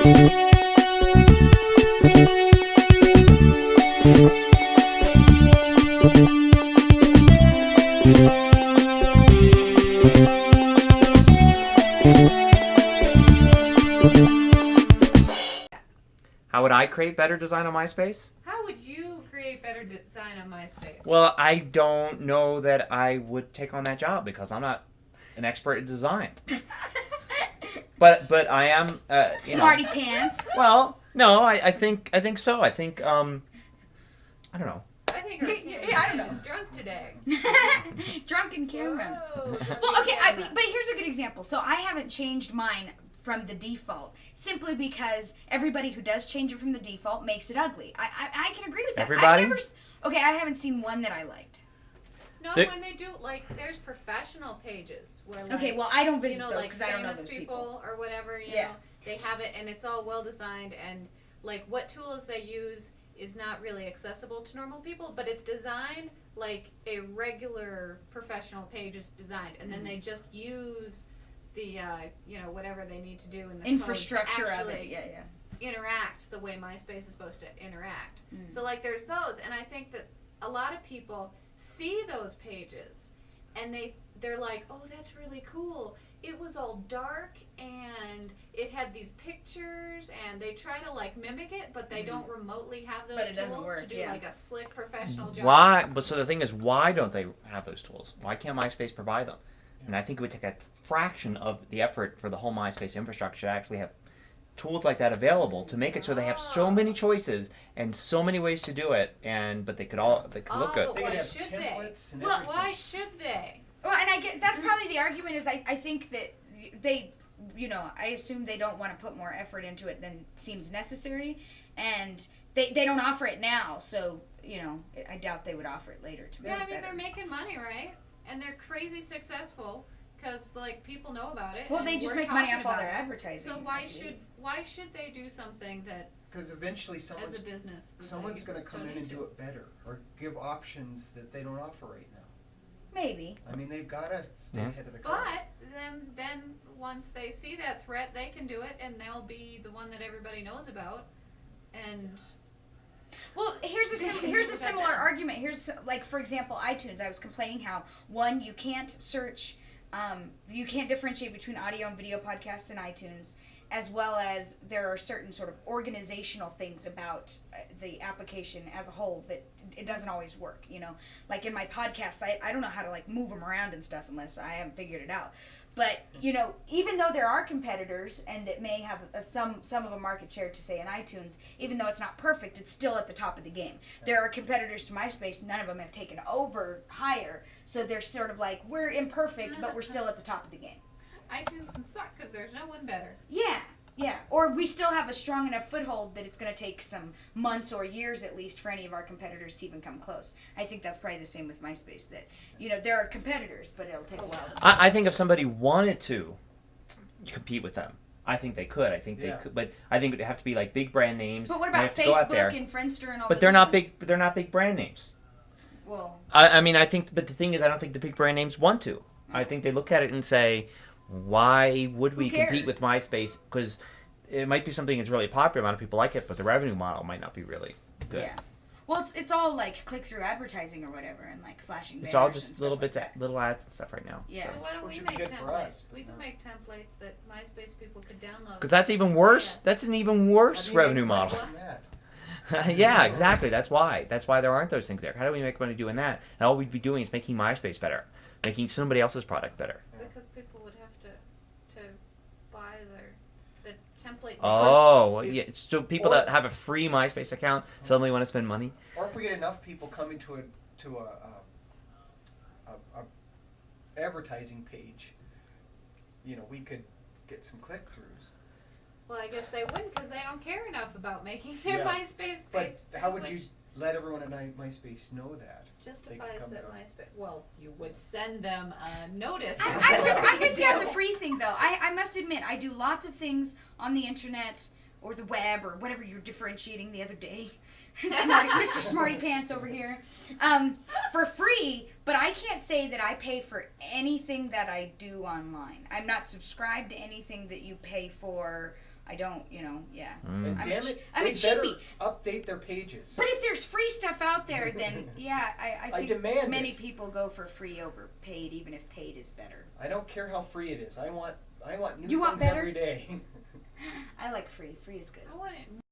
How would I create better design on MySpace? How would you create better design on MySpace? Well, I don't know that I would take on that job because I'm not an expert at design. But I am smarty pants. Well, no, I think so. I think I don't know. I think I don't know. Is drunk today. Drunken Cameron. Whoa. Well, okay, but here's a good example. So I haven't changed mine from the default simply because everybody who does change it from the default makes it ugly. I can agree with that. Everybody? I haven't seen one that I liked. No, when they do, like, there's professional pages where, like, okay, well, I don't visit those those because I don't know those people or whatever, you know, they have it and it's all well designed and, like, what tools they use is not really accessible to normal people, but it's designed like a regular professional page is designed, and then they just use the, whatever they need to do in the infrastructure code to of it, interact the way MySpace is supposed to interact. So, like, there's those, and I think that a lot of people see those pages and they're like, oh, that's really cool. It was all dark and it had these pictures and they try to like mimic it, but they don't remotely have those tools to do like a slick professional job. Why? But so the thing is, why don't they have those tools? Why can't MySpace provide them? And I think it would take a fraction of the effort for the whole MySpace infrastructure to actually have tools like that available to make it so they have so many choices and so many ways to do it, but they could look good. But why should they? Well, why should they? Well, and I get that's probably the argument is I think that they, I assume they don't want to put more effort into it than seems necessary, and they don't offer it now, so I doubt they would offer it later to make it better. They're making money, right? And they're crazy successful because like people know about it. Well, they just make money off all their advertising. So why should they do something that? Because eventually as a business, someone's going to come in and do it better or give options that they don't offer right now. Maybe. I mean, they've got to stay ahead of the curve. But then once they see that threat, they can do it, and they'll be the one that everybody knows about. And well, here's a similar argument. Here's like, for example, iTunes. I was complaining how one, you can't search, you can't differentiate between audio and video podcasts in iTunes, as well as there are certain sort of organizational things about the application as a whole that it doesn't always work, Like in my podcast, I don't know how to like move them around and stuff unless I haven't figured it out. But, even though there are competitors and that may have some of a market share to say in iTunes, even though it's not perfect, it's still at the top of the game. There are competitors to MySpace, none of them have taken over higher, so they're sort of like, we're imperfect, but we're still at the top of the game. iTunes can suck because there's no one better. Yeah. Or we still have a strong enough foothold that it's going to take some months or years at least for any of our competitors to even come close. I think that's probably the same with MySpace, that, there are competitors, but it'll take a while. I think if somebody wanted to compete with them, I think they could. I think they could, but I think it would have to be like big brand names. But what about Facebook and Friendster and all? But they're not big. They're not big brand names. Well, I think. But the thing is, I don't think the big brand names want to. I think they look at it and say, why would we compete with MySpace? Because it might be something that's really popular. A lot of people like it, but the revenue model might not be really good. Yeah. Well, it's all like click-through advertising or whatever, and like flashing banners. It's all just little bits, little ads and stuff right now. Yeah. So why don't we make templates? We can make templates that MySpace people could download. Because that's even worse. Yes. That's an even worse revenue model. Yeah, exactly. That's why. That's why there aren't those things there. How do we make money doing that? And all we'd be doing is making MySpace better, making somebody else's product better. Because people would have to buy the template. Oh, well, yeah. So people that have a free MySpace account suddenly want to spend money. Or if we get enough people coming to a advertising page, we could get some click-throughs. Well, I guess they wouldn't because they don't care enough about making their MySpace page. But how would you let everyone at MySpace know that? Justifies that MySpace. Well, you would send them a notice. I'm with you on the free thing, though. I must admit, I do lots of things on the internet or the web or whatever you're differentiating the other day. Mr. Smarty Pants over here. For free, but I can't say that I pay for anything that I do online. I'm not subscribed to anything that you pay for. I don't, yeah. And I'm damn a, it, I'm they a better cheapie. update their pages. But if there's free stuff out there, then yeah, I think demand many it. people go for free over paid, even if paid is better. I don't care how free it is. I want new You want things better? every day. I like free. Free is good. I want it.